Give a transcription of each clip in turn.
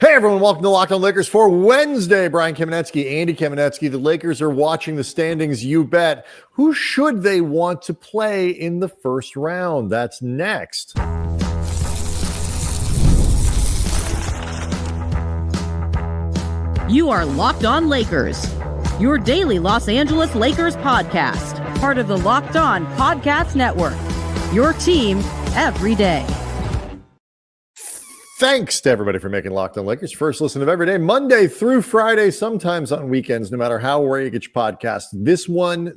Hey everyone, welcome to Locked On Lakers for Wednesday. Brian Kamenetsky, Andy Kamenetsky. The Lakers are watching the standings, you bet. Who should they want to play in the first round? That's next. You are Locked On Lakers, your daily Los Angeles Lakers podcast, part of the Locked On Podcast Network, your team every day. Thanks to everybody for making Locked On Lakers first listen of every day, Monday through Friday, sometimes on weekends, no matter how where you get your podcast. This one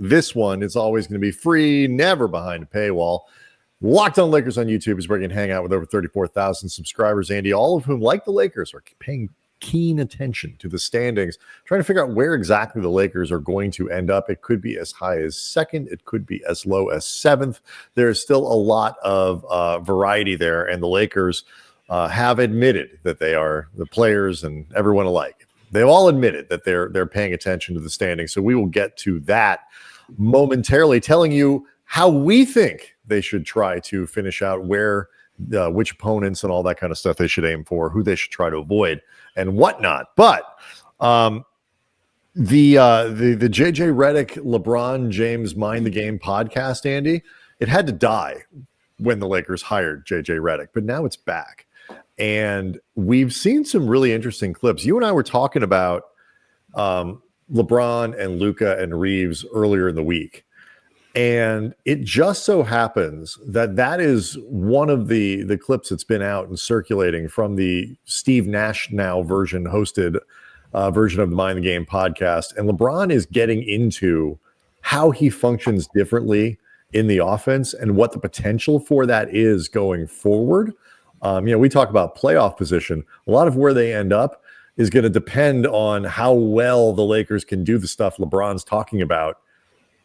is always going to be free, never behind a paywall. Locked On Lakers on YouTube is where you can hang out with over 34,000 subscribers, Andy, all of whom, like the Lakers, are paying keen attention to the standings, trying to figure out where exactly the Lakers are going to end up. It could be as high as second. It could be as low as seventh. There's still a lot of variety there, and the Lakers have admitted that they are, the players and everyone alike, they've all admitted that they're paying attention to the standings. So we will get to that momentarily, telling you how we think they should try to finish out, where which opponents and all that kind of stuff they should aim for, who they should try to avoid and whatnot. But the JJ Redick, LeBron James Mind the Game podcast, Andy, it had to die when the Lakers hired JJ Redick, but now it's back. And we've seen some really interesting clips. You and I were talking about LeBron and Luka and Reaves earlier in the week. And it just so happens that is one of the clips that's been out and circulating from the Steve Nash now hosted version of the Mind the Game podcast. And LeBron is getting into how he functions differently in the offense and what the potential for that is going forward. We talk about playoff position. A lot of where they end up is going to depend on how well the Lakers can do the stuff LeBron's talking about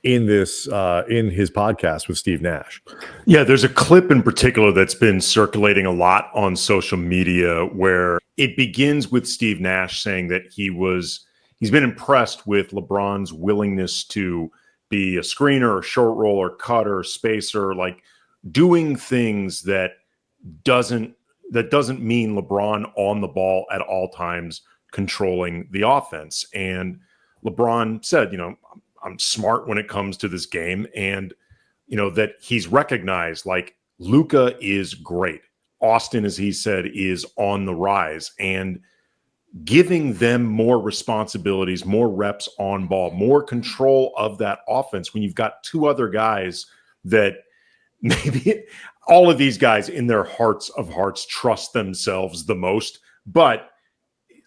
in his podcast with Steve Nash. Yeah, there's a clip in particular that's been circulating a lot on social media where it begins with Steve Nash saying that he's been impressed with LeBron's willingness to be a screener or short roll or cutter, spacer, like doing things that doesn't mean LeBron on the ball at all times controlling the offense. And LeBron said, I'm smart when it comes to this game, and that he's recognized, like, Luka is great. Austin, as he said, is on the rise, and giving them more responsibilities, more reps on ball, more control of that offense when you've got two other guys that maybe all of these guys in their hearts of hearts trust themselves the most, but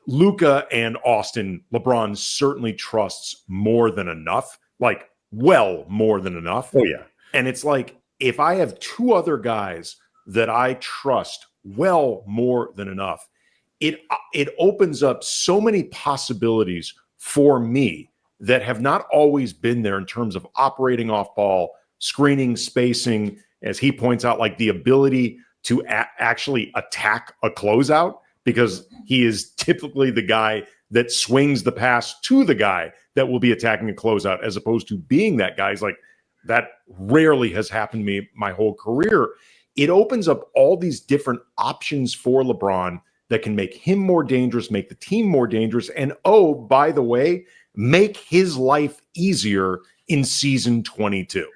Luka and Austin, LeBron certainly trusts more than enough, like well more than enough. Oh, yeah. And it's like, if I have two other guys that I trust well more than enough, it opens up so many possibilities for me that have not always been there in terms of operating off ball, screening, spacing, as he points out, like the ability to actually attack a closeout, because he is typically the guy that swings the pass to the guy that will be attacking a closeout, as opposed to being that guy. He's like, that rarely has happened to me my whole career. It opens up all these different options for LeBron that can make him more dangerous, make the team more dangerous, and, oh, by the way, make his life easier in season 22.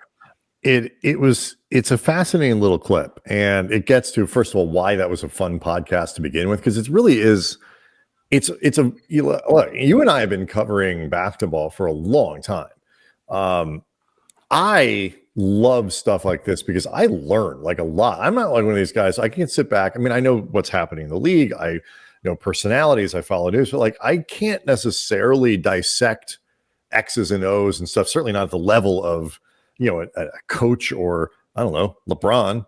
It's a fascinating little clip, and it gets to, first of all, why that was a fun podcast to begin with, because it really is. Look, you and I have been covering basketball for a long time. I love stuff like this because I learn like a lot. I'm not like one of these guys. I can't sit back. I mean, I know what's happening in the league. I know personalities. I follow news, but like I can't necessarily dissect X's and O's and stuff. Certainly not at the level of a coach or, I don't know, LeBron.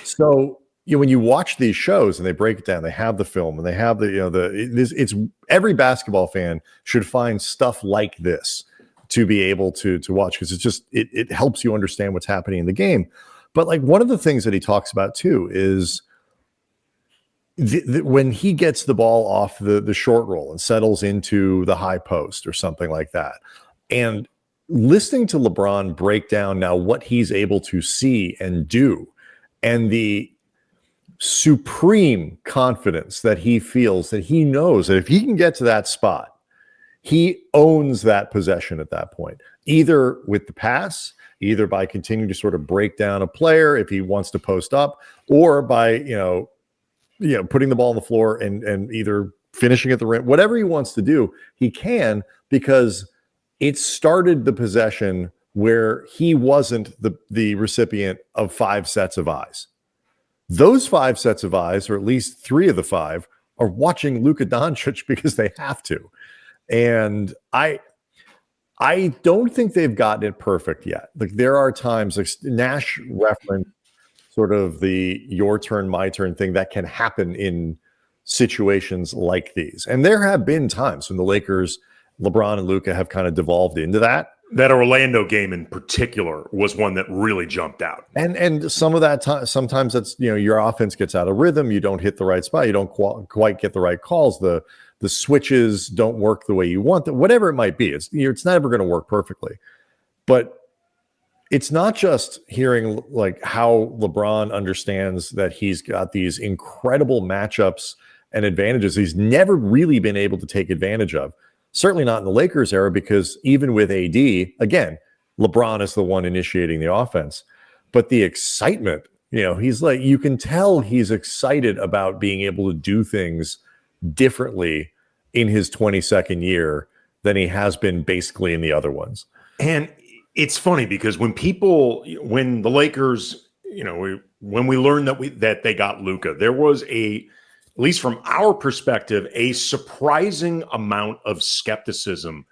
So when you watch these shows and they break it down, they have the film and they have it's every basketball fan should find stuff like this to be able to watch, because it's just it helps you understand what's happening in the game. But like one of the things that he talks about too is when he gets the ball off the short roll and settles into the high post or something like that, and listening to LeBron break down now what he's able to see and do, and the supreme confidence that he feels, that he knows that if he can get to that spot, he owns that possession at that point, either with the pass, either by continuing to sort of break down a player if he wants to post up, or by putting the ball on the floor and either finishing at the rim, whatever he wants to do, he can, because it started the possession where he wasn't the recipient of 5 sets of eyes. Those 5 sets of eyes, or at least 3 of the 5, are watching Luka Doncic because they have to. And I don't think they've gotten it perfect yet. Like, there are times, like Nash referenced sort of the your turn, my turn thing that can happen in situations like these. And there have been times when the Lakers, LeBron and Luka, have kind of devolved into that. That Orlando game in particular was one that really jumped out. And some of that time, sometimes that's, your offense gets out of rhythm. You don't hit the right spot. You don't quite get the right calls. The switches don't work the way you want them, whatever it might be. It's never going to work perfectly. But it's not just hearing like how LeBron understands that he's got these incredible matchups and advantages he's never really been able to take advantage of. Certainly not in the Lakers era, because even with AD, again, LeBron is the one initiating the offense. But the excitement, he's like, you can tell he's excited about being able to do things differently in his 22nd year than he has been basically in the other ones. And it's funny because when the Lakers, when we learned that they got Luka, there was at least from our perspective, a surprising amount of skepticism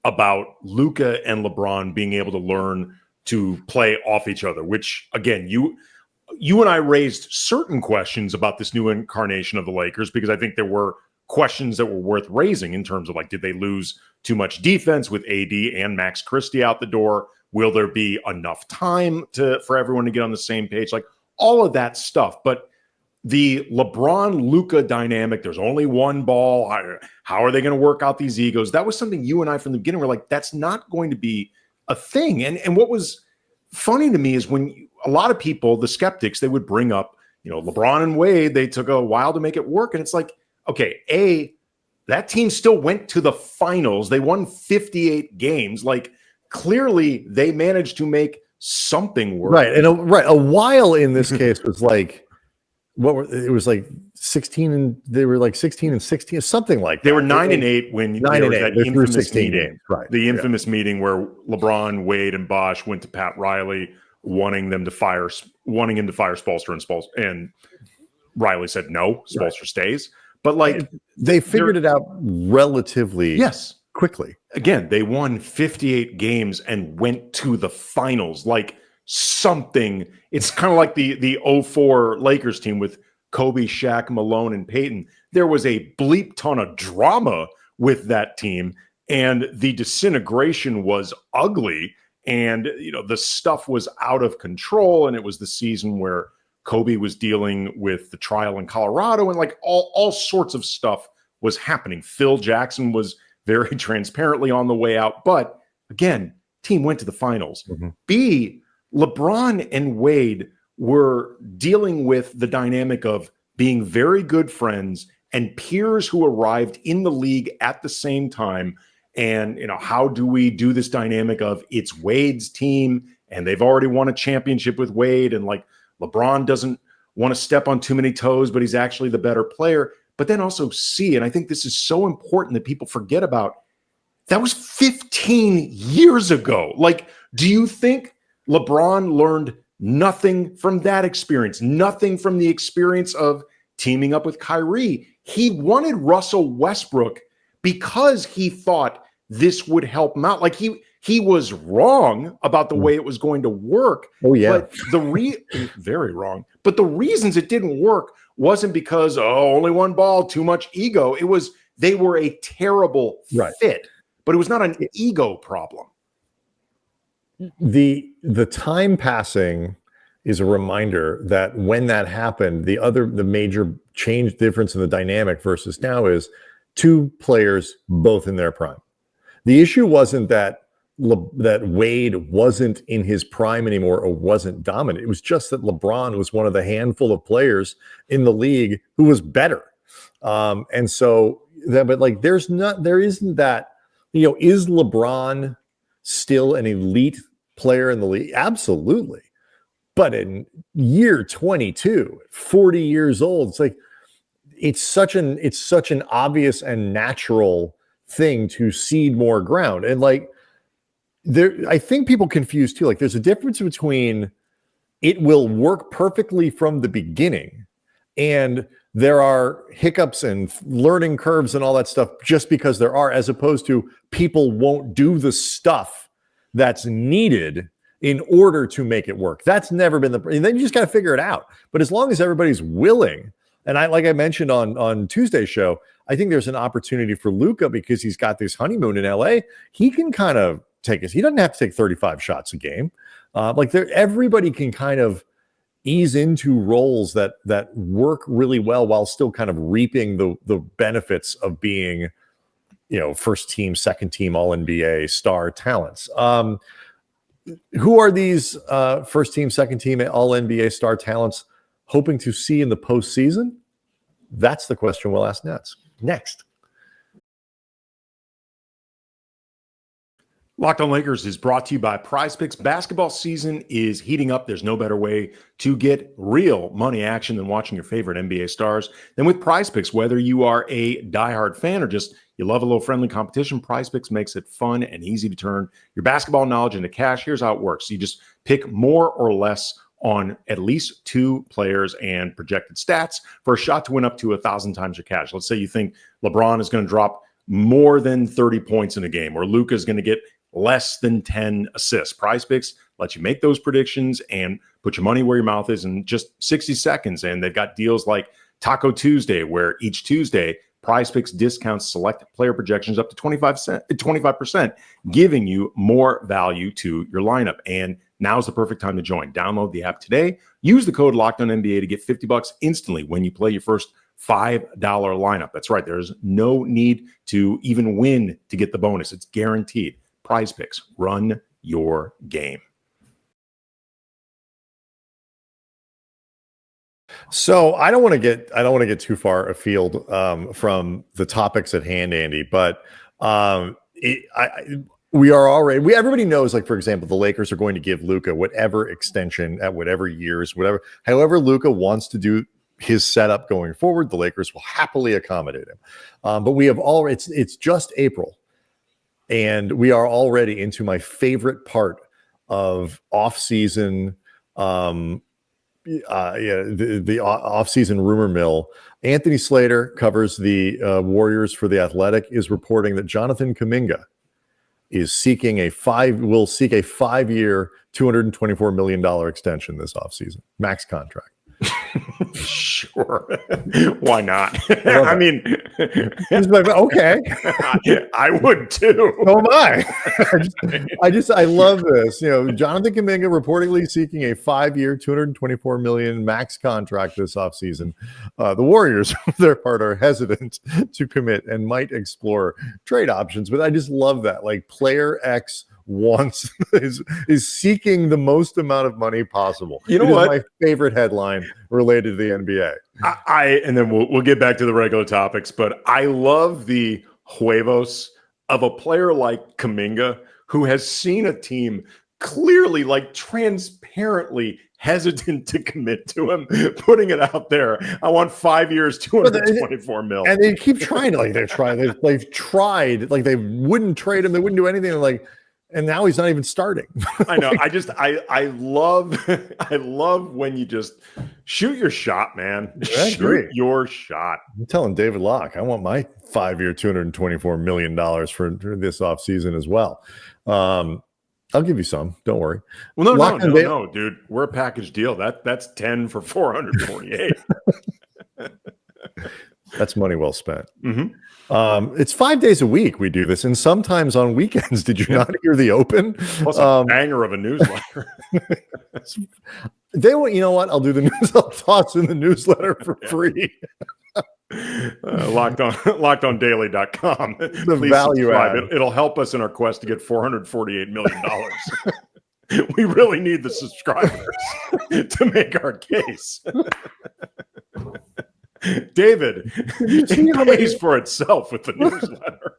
about Luka and LeBron being able to learn to play off each other, which, again, you and I raised certain questions about this new incarnation of the Lakers, because I think there were questions that were worth raising in terms of, like, did they lose too much defense with AD and Max Christie out the door? Will there be enough time for everyone to get on the same page? Like, all of that stuff. But the LeBron-Luka dynamic, there's only one ball. How are they going to work out these egos? That was something you and I from the beginning were like, that's not going to be a thing. And what was funny to me is when a lot of people, the skeptics, they would bring up, LeBron and Wade, they took a while to make it work. And it's like, okay, that team still went to the finals. They won 58 games. Like, clearly they managed to make something work. Right. And a while in this case was like, it was like 16, and they were like 16 and 16, something like that. They were 9-8 when there was that infamous meeting. Games. Right. The infamous meeting where LeBron, Wade, and Bosh went to Pat Riley, wanting him to fire Spoelstra, and Riley said no, Spoelstra stays. But like, they figured it out relatively quickly. Again, they won 58 games and went to the finals. Like, something. It's kind of like the 04 Lakers team with Kobe, Shaq, Malone, and Peyton. There was a bleep ton of drama with that team, and the disintegration was ugly, and the stuff was out of control. And it was the season where Kobe was dealing with the trial in Colorado, and like all sorts of stuff was happening. Phil Jackson was very transparently on the way out, but again, team went to the finals. Mm-hmm. LeBron and Wade were dealing with the dynamic of being very good friends and peers who arrived in the league at the same time. And, how do we do this dynamic of it's Wade's team and they've already won a championship with Wade, and like LeBron doesn't want to step on too many toes, but he's actually the better player. But then also and I think this is so important that people forget about, that was 15 years ago. Like, do you think LeBron learned nothing from that experience, nothing from the experience of teaming up with Kyrie? He wanted Russell Westbrook because he thought this would help him out. Like, he was wrong about the way it was going to work. Oh, yeah. But very wrong. But the reasons it didn't work wasn't because, only one ball, too much ego. It was, they were a terrible fit, but it was not an ego problem. The time passing is a reminder that when that happened, the major difference in the dynamic versus now is 2 players both in their prime. The issue wasn't that that Wade wasn't in his prime anymore or wasn't dominant. It was just that LeBron was one of the handful of players in the league who was better. And so that, but like, there isn't that, is LeBron still an elite player in the league? Absolutely. But in year 22, 40 years old, it's like, it's such an obvious and natural thing to cede more ground. And like, I think people confuse too. Like, there's a difference between it will work perfectly from the beginning, and there are hiccups and learning curves and all that stuff just because there are, as opposed to people won't do the stuff that's needed in order to make it work. That's never been and then you just got to figure it out. But as long as everybody's willing, and like I mentioned on Tuesday's show, I think there's an opportunity for Luka because he's got this honeymoon in LA. He can kind of he doesn't have to take 35 shots a game. Everybody can kind of ease into roles that work really well while still kind of reaping the benefits of being, first team, second team, all NBA star talents. Who are these first team, second team, all NBA star talents hoping to see in the postseason? That's the question we'll ask next. Locked on Lakers is brought to you by PrizePicks. Basketball season is heating up. There's no better way to get real money action than watching your favorite NBA stars. Then with PrizePicks, whether you are a diehard fan or just you love a little friendly competition, PrizePicks makes it fun and easy to turn your basketball knowledge into cash. Here's how it works. You just pick more or less on at least two players and projected stats for a shot to win up to 1,000 times your cash. Let's say you think LeBron is going to drop more than 30 points in a game, or Luka is going to get less than 10 assists. PrizePicks lets you make those predictions and put your money where your mouth is in just 60 seconds. And they've got deals like Taco Tuesday, where each Tuesday, PrizePicks discounts select player projections up to 25%, giving you more value to your lineup. And now's the perfect time to join. Download the app today. Use the code LOCKEDONNBA to get $50 instantly when you play your first $5 lineup. That's right. There's no need to even win to get the bonus. It's guaranteed. PrizePicks, run your game. So I don't want to get too far afield from the topics at hand, Andy. But everybody knows, like, for example, the Lakers are going to give Luka whatever extension at whatever years, however Luka wants to do his setup going forward. The Lakers will happily accommodate him. But we have it's just April. And we are already into my favorite part of offseason, the offseason rumor mill. Anthony Slater covers the Warriors for The Athletic, is reporting that Jonathan Kuminga is seeking will seek a 5-year, $224 million extension this offseason, max contract. Sure. Why not? I mean, okay. I would too. So am I. I love this. Jonathan Kuminga reportedly seeking a 5-year, $224 million max contract this offseason. The Warriors, for their part, are hesitant to commit and might explore trade options. But I just love that. Like, player X is seeking the most amount of money possible. You know what? My favorite headline related to the NBA. And then we'll get back to the regular topics, but I love the huevos of a player like Kuminga, who has seen a team clearly, like, transparently hesitant to commit to him, putting it out there. I want 5 years, $224 million. And they keep trying. They've tried. Like, they wouldn't trade him. They wouldn't do anything. And now he's not even starting. I know. I love when you just shoot your shot, man. Shoot your shot. I'm telling David Locke, I want my 5-year, $224 million for this offseason as well. I'll give you some. Don't worry. Well, no, dude. We're a package deal. That's 10 for 448. That's money well spent. Mm-hmm. It's 5 days a week we do this, and sometimes on weekends. Did you not hear the Open? Plus a banger of a newsletter. They want, you know what? I'll do the news. I'll toss in the newsletter for free. LockedOnDaily.com. The Please value subscribe. add. It'll help us in our quest to get $448 million. We really need the subscribers to make our case. David, it pays for itself with the newsletter.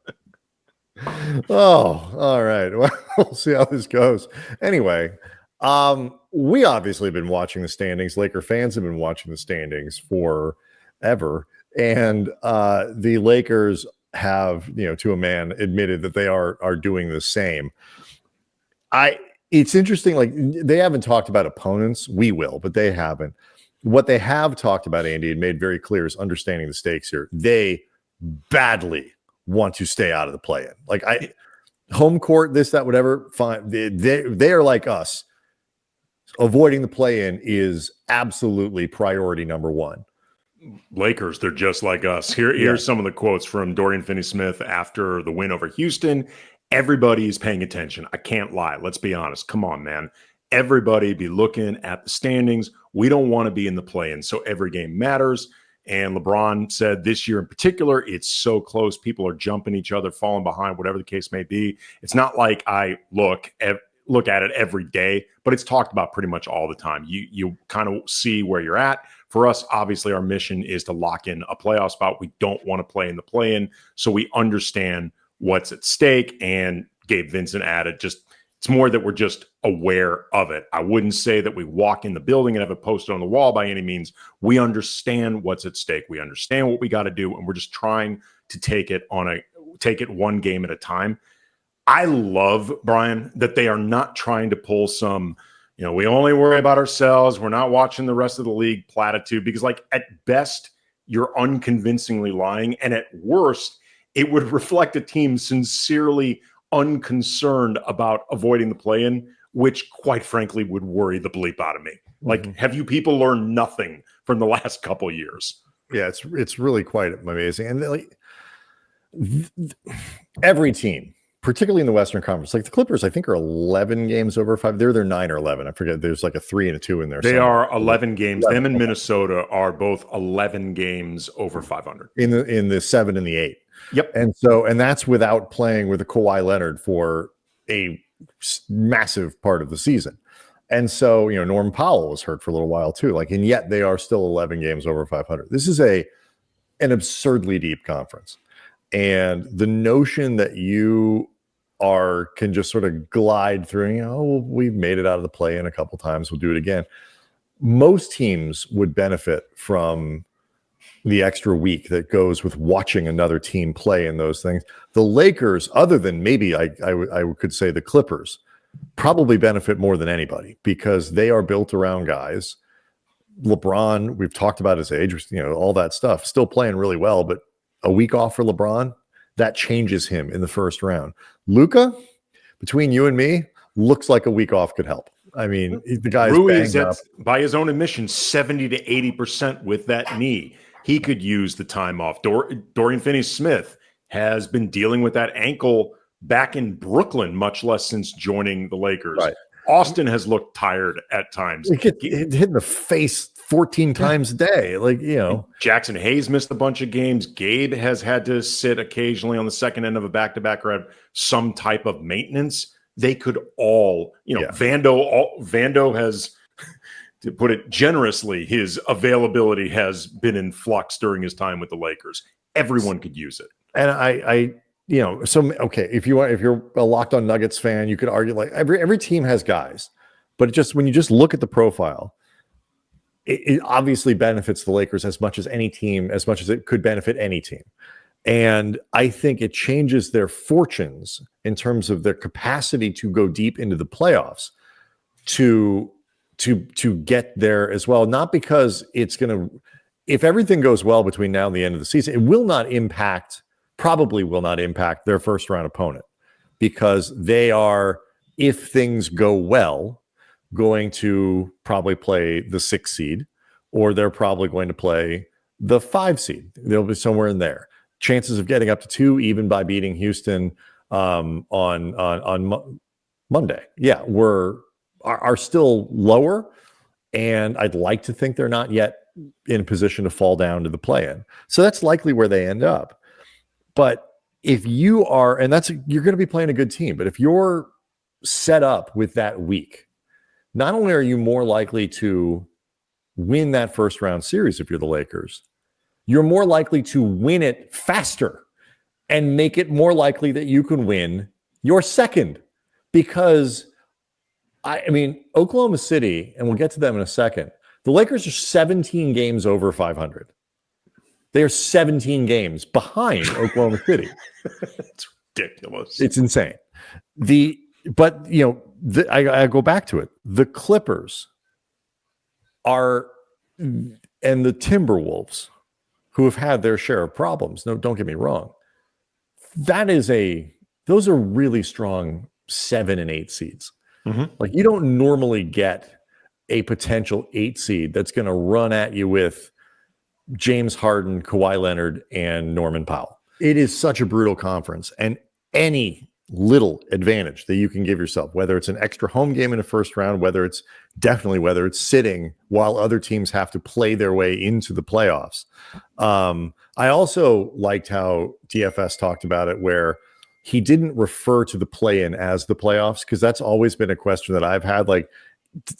Oh, all right. Well, we'll see how this goes. Anyway, we obviously have been watching the standings. Laker fans have been watching the standings forever. And the Lakers have, to a man, admitted that they are doing the same. It's interesting, like they haven't talked about opponents. We will, but they haven't. What they have talked about, Andy, and made very clear is understanding the stakes here. They badly want to stay out of the play-in. Like home court, this, that, whatever, fine. They are like us. Avoiding the play-in is absolutely priority number one. Lakers, they're just like us. Here's some of the quotes from Dorian Finney-Smith after the win over Houston. Everybody's paying attention. I can't lie. Let's be honest. Come on, man. Everybody be looking at the standings. We don't want to be in the play-in, so every game matters. And LeBron said this year in particular, it's so close. People are jumping each other, falling behind, whatever the case may be. It's not like I look at it every day, but it's talked about pretty much all the time. You kind of see where you're at. For us, obviously, our mission is to lock in a playoff spot. We don't want to play in the play-in, so we understand what's at stake. And Gabe Vincent added, it's more that we're just aware of it. I wouldn't say that we walk in the building and have it posted on the wall by any means. We understand what's at stake. We understand what we got to do, and we're just trying to take it one game at a time. I love, Brian, that they are not trying to pull some, we only worry about ourselves. We're not watching the rest of the league platitude, because like at best, you're unconvincingly lying. And at worst, it would reflect a team sincerely unconcerned about avoiding the play-in, which quite frankly would worry the bleep out of me. Like, have you people learned nothing from the last couple of years? Yeah, it's really quite amazing. And like every team, particularly in the Western Conference, like the Clippers, I think are 11 games over 5. They're 9 or 11. I forget. There's like a 3 and a 2 in there. They are 11 games. 11. Them and Minnesota are both 11 games over 500 in the 7 and the 8. Yep. And that's without playing with a Kawhi Leonard for a massive part of the season. And so, Norman Powell was hurt for a little while too. And yet they are still 11 games over 500. This is an absurdly deep conference. And the notion that you can just sort of glide through, we've made it out of the play-in a couple times, we'll do it again. Most teams would benefit from the extra week that goes with watching another team play in those things. The Lakers, other than maybe I could say the Clippers, probably benefit more than anybody because they are built around guys. LeBron, we've talked about his age, all that stuff, still playing really well, but a week off for LeBron, that changes him in the first round. Luka, between you and me, looks like a week off could help. I mean, the guy's Ruiz, banged up. By his own admission, 70 to 80% with that knee. He could use the time off. Dorian Finney-Smith has been dealing with that ankle back in Brooklyn, much less since joining the Lakers. Right. Austin has looked tired at times. He hit in the face 14 times a day. Jackson Hayes missed a bunch of games. Gabe has had to sit occasionally on the second end of a back-to-back or have some type of maintenance. They could all, Vando has, to put it generously, his availability has been in flux during his time with the Lakers. Everyone could use it. And if you're a Locked On Nuggets fan, you could argue like every team has guys, but when you just look at the profile, it obviously benefits the Lakers as much as any team, as much as it could benefit any team. And I think it changes their fortunes in terms of their capacity to go deep into the playoffs to get there as well. Not because if everything goes well between now and the end of the season, it probably will not impact their first round opponent, because they are, if things go well, going to probably play the 6th seed, or they're probably going to play the 5 seed. They'll be somewhere in there. Chances of getting up to 2 even by beating Houston on Monday, are still lower. And I'd like to think they're not yet in a position to fall down to the play-in. So that's likely where they end up. But if you are, and you're going to be playing a good team, but if you're set up with that week, not only are you more likely to win that first round series if you're the Lakers, you're more likely to win it faster and make it more likely that you can win your second. Because, I mean, Oklahoma City, and we'll get to them in a second, the Lakers are 17 games over 500. They are 17 games behind Oklahoma City. It's ridiculous. It's insane. I go back to it. The Clippers and the Timberwolves, who have had their share of problems. No, don't get me wrong. Those are really strong 7 and 8 seeds. Mm-hmm. Like, you don't normally get a potential 8 seed that's going to run at you with James Harden, Kawhi Leonard, and Norman Powell. It is such a brutal conference, and any little advantage that you can give yourself, whether it's an extra home game in the first round, whether it's sitting while other teams have to play their way into the playoffs. I also liked how DFS talked about it, where he didn't refer to the play-in as the playoffs, because that's always been a question that I've had. Like,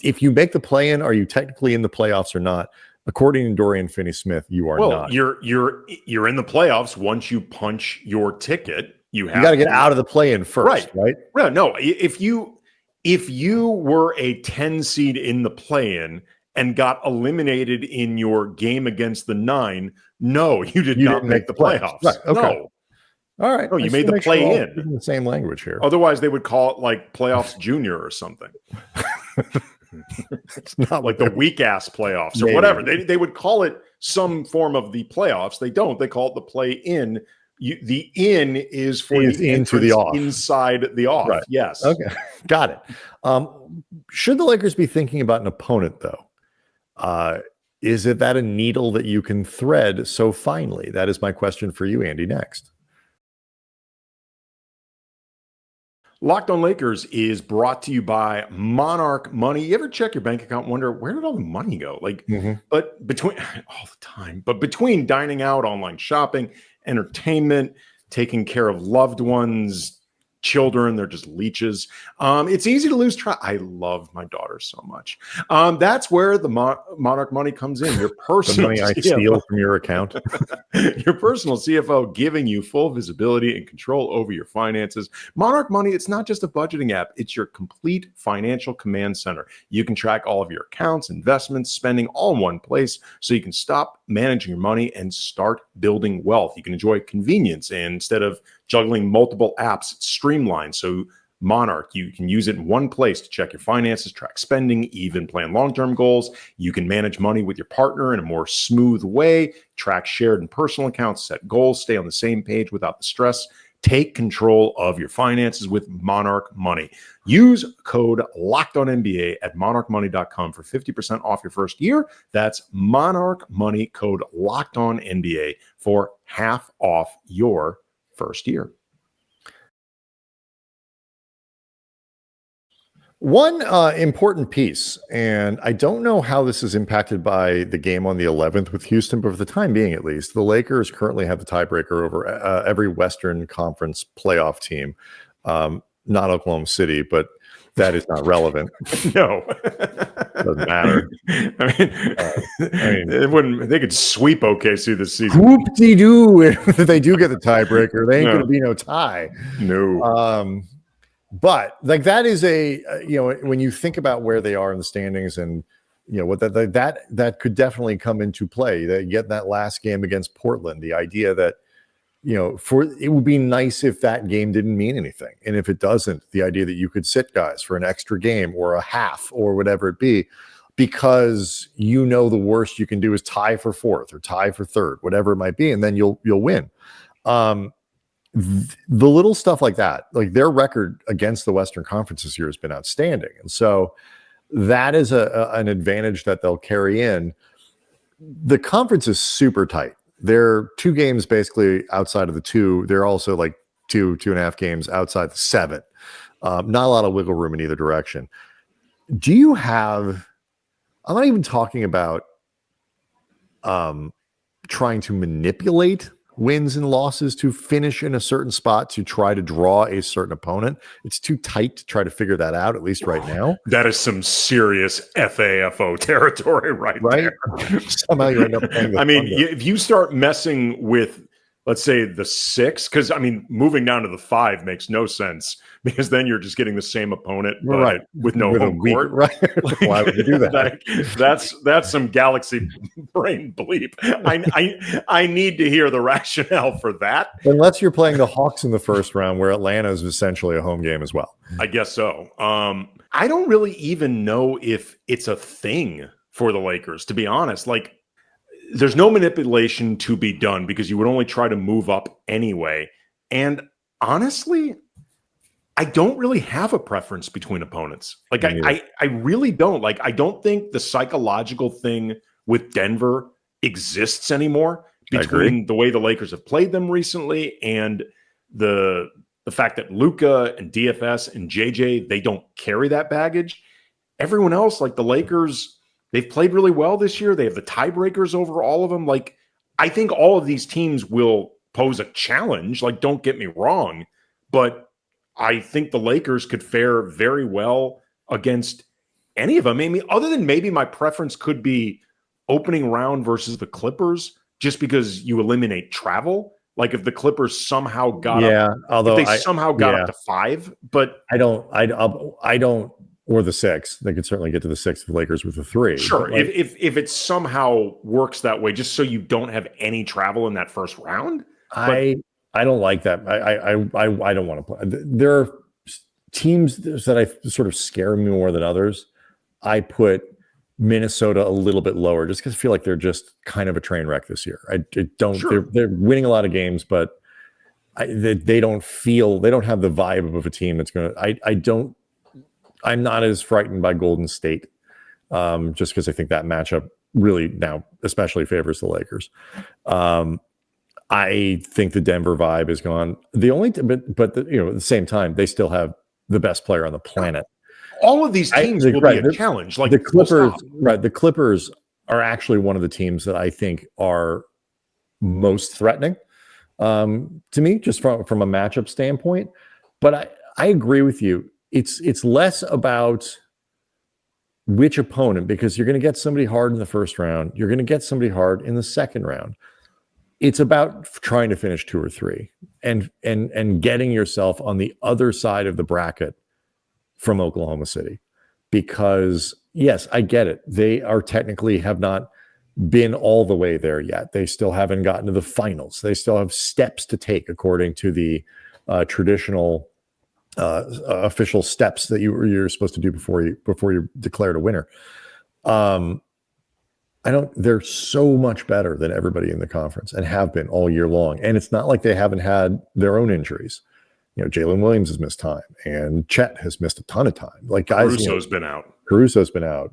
if you make the play-in, are you technically in the playoffs or not? According to Dorian Finney-Smith, you are not. You're in the playoffs once you punch your ticket. You got to get out of the play-in first, right? No, if you were a 10 seed in the play-in and got eliminated in your game against the 9, no, you did not make the playoffs. Right, okay. No. All right. No, you made the play-in. Sure, the same language here. Otherwise, they would call it like playoffs junior or something. It's not like the weak-ass playoffs or whatever. They would call it some form of the playoffs. They don't. They call it the play-in. The in is for the into the off. Inside the off. Right. Yes. Okay. Got it. Should the Lakers be thinking about an opponent, though? Is it that a needle that you can thread so finely? That is my question for you, Andy, next. Locked on Lakers is brought to you by Monarch Money. You ever check your bank account and wonder, where did all the money go? But between all the time, but between dining out, online shopping, entertainment, taking care of loved ones, children, they're just leeches. It's easy to lose track. I love my daughter so much. That's where the Monarch Money comes in. Your personal the money I steal from your account. Your personal CFO giving you full visibility and control over your finances. Monarch Money, it's not just a budgeting app. It's your complete financial command center. You can track all of your accounts, investments, spending all in one place, so you can stop managing your money and start building wealth. You can enjoy convenience, and instead of juggling multiple apps, it's streamlined. So Monarch, you can use it in one place to check your finances, track spending, even plan long-term goals. You can manage money with your partner in a more smooth way, track shared and personal accounts, set goals, stay on the same page without the stress. Take control of your finances with Monarch Money. Use code LOCKEDONNBA at monarchmoney.com for 50% off your first year. That's Monarch Money, code LOCKEDONNBA for half off your first year. One important piece, and I don't know how this is impacted by the game on the 11th with Houston, but for the time being, at least, the Lakers currently have the tiebreaker over every Western Conference playoff team. Not Oklahoma City, but that is not relevant. No, doesn't matter. I mean, it wouldn't. They could sweep OKC this season. Whoop-de-doo! If they do get the tiebreaker, they ain't going to be no tie. No. But like, that is when you think about where they are in the standings, and what that could definitely come into play. That get that last game against Portland, the idea that it would be nice if that game didn't mean anything, and if it doesn't, the idea that you could sit guys for an extra game or a half or whatever it be, because the worst you can do is tie for fourth or tie for third, whatever it might be, and then you'll win. The little stuff like that, like their record against the Western Conference this year has been outstanding. And so that is an advantage that they'll carry in. the conference is super tight. They're 2 games basically outside of the 2. They're also like 2.5 games outside the 7. Not a lot of wiggle room in either direction. Do you have, I'm not even talking about trying to manipulate wins and losses to finish in a certain spot to try to draw a certain opponent. It's too tight to try to figure that out, at least right now. That is some serious FAFO territory right there. Somehow you end up playing the Thunder. If you start messing with, let's say, the 6, because moving down to the 5 makes no sense, because then you're just getting the same opponent, but with no home court. Right? Why would you do that? That's some galaxy brain bleep. I need to hear the rationale for that. Unless you're playing the Hawks in the first round, where Atlanta is essentially a home game as well. I guess so. I don't really even know if it's a thing for the Lakers, to be honest. Like, there's no manipulation to be done because you would only try to move up anyway. And honestly, I don't really have a preference between opponents. Like, I really don't. Like, I don't think the psychological thing with Denver exists anymore between the way the Lakers have played them recently and the fact that Luka and DFS and JJ, they don't carry that baggage. Everyone else, like the Lakers, they've played really well this year. They have the tiebreakers over all of them. Like, I think all of these teams will pose a challenge. Like, don't get me wrong, but I think the Lakers could fare very well against any of them. I mean, other than maybe my preference could be opening round versus the Clippers, just because you eliminate travel. Like, if the Clippers somehow got up, although if they somehow got up to 5, but I don't. Or the 6. They could certainly get to the 6 if the Lakers with the 3. Sure. Like, if it somehow works that way, just so you don't have any travel in that first round. I don't like that. I don't want to play. There are teams that I sort of scare me more than others. I put Minnesota a little bit lower just because I feel like they're just kind of a train wreck this year. I don't. Sure. They're winning a lot of games, but they don't have the vibe of a team that's going to. I'm not as frightened by Golden State, just because I think that matchup really now especially favors the Lakers. I think the Denver vibe is gone. But at the same time, they still have the best player on the planet. All of these teams will be a challenge. Like the Clippers, the Clippers are actually one of the teams that I think are most threatening to me, just from a matchup standpoint. But I agree with you. It's less about which opponent, because you're going to get somebody hard in the first round. You're going to get somebody hard in the second round. It's about trying to finish 2 or 3 and getting yourself on the other side of the bracket from Oklahoma City. Because, yes, I get it. They are technically have not been all the way there yet. They still haven't gotten to the finals. They still have steps to take according to the traditional official steps that you're supposed to do before you're declared a winner. They're so much better than everybody in the conference and have been all year long. And it's not like they haven't had their own injuries. Jalen Williams has missed time and Chet has missed a ton of time. Like, guys, Caruso's been out.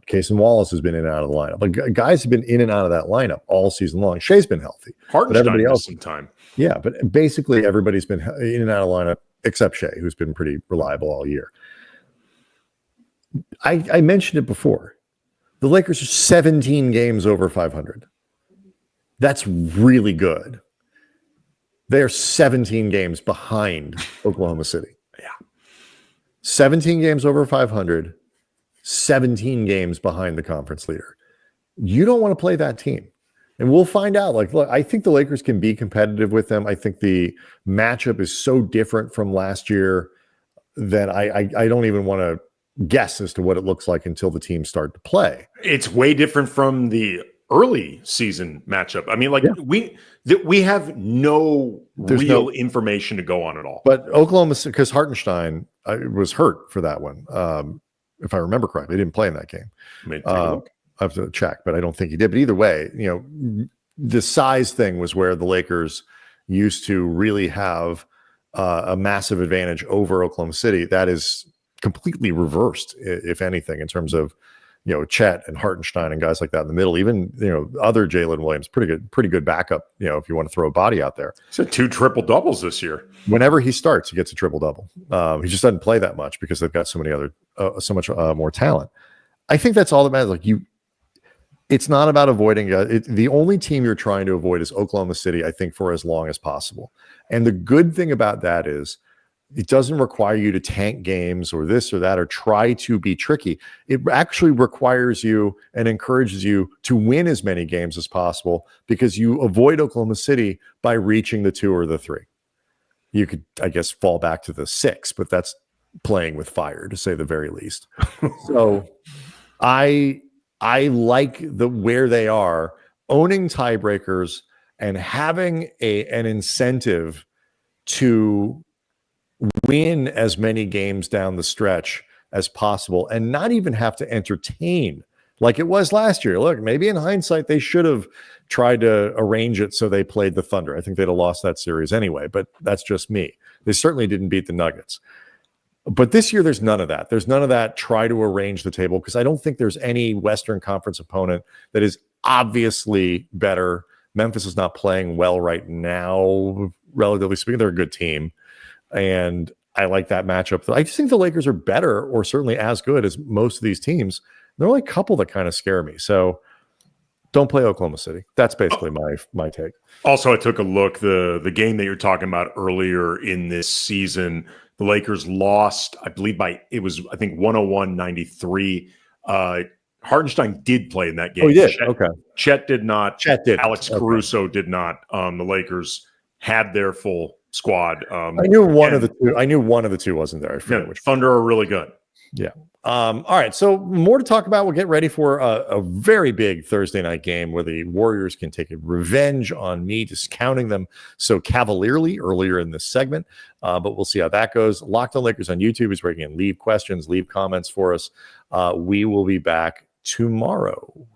Kaysen Wallace has been in and out of the lineup. Like, guys have been in and out of that lineup all season long. Shea's been healthy. Hartenstein missed some time. Yeah, but basically everybody's been in and out of the lineup except Shea, who's been pretty reliable all year. I mentioned it before. The Lakers are 17 games over 500. That's really good. They're 17 games behind Oklahoma City. Yeah. 17 games over 500, 17 games behind the conference leader. You don't want to play that team. And we'll find out. Like, look, I think the Lakers can be competitive with them. I think the matchup is so different from last year that I don't even want to guess as to what it looks like until the teams start to play. It's way different from the early season matchup. I mean, like, we have no information to go on at all. But Oklahoma, because Hartenstein was hurt for that one, if I remember correctly, he didn't play in that game. I have to check, but I don't think he did. But either way, the size thing was where the Lakers used to really have a massive advantage over Oklahoma City. That is completely reversed, if anything, in terms of Chet and Hartenstein and guys like that in the middle. Even other Jalen Williams, pretty good backup. If you want to throw a body out there. He's had 2 triple doubles this year. Whenever he starts, he gets a triple double. He just doesn't play that much because they've got so much more talent. I think that's all that matters. It's not about avoiding. The only team you're trying to avoid is Oklahoma City, I think, for as long as possible. And the good thing about that is it doesn't require you to tank games or this or that or try to be tricky. It actually requires you and encourages you to win as many games as possible because you avoid Oklahoma City by reaching the 2 or the 3. You could, I guess, fall back to the 6, but that's playing with fire, to say the very least. So I like where they are, owning tiebreakers and having an incentive to win as many games down the stretch as possible and not even have to entertain like it was last year. Look, maybe in hindsight, they should have tried to arrange it so they played the Thunder. I think they'd have lost that series anyway, but that's just me. They certainly didn't beat the Nuggets. But this year, there's none of that. There's none of that try to arrange the table because I don't think there's any Western Conference opponent that is obviously better. Memphis is not playing well right now, relatively speaking. They're a good team. And I like that matchup. I just think the Lakers are better or certainly as good as most of these teams. There are only a couple that kind of scare me. So don't play Oklahoma City. That's basically my take. Also, I took a look. The game that you're talking about earlier in this season, the Lakers lost, I believe, I think 101-93. Hartenstein did play in that game. Oh, he did? Okay. Chet did not. Chet did. Alex Caruso did not. The Lakers had their full squad. I knew one of the two wasn't there. I forget which. Thunder are really good. Yeah. All right. So more to talk about. We'll get ready for a very big Thursday night game where the Warriors can take a revenge on me discounting them so cavalierly earlier in this segment. But we'll see how that goes. Locked on Lakers on YouTube is where you can leave questions, leave comments for us. We will be back tomorrow.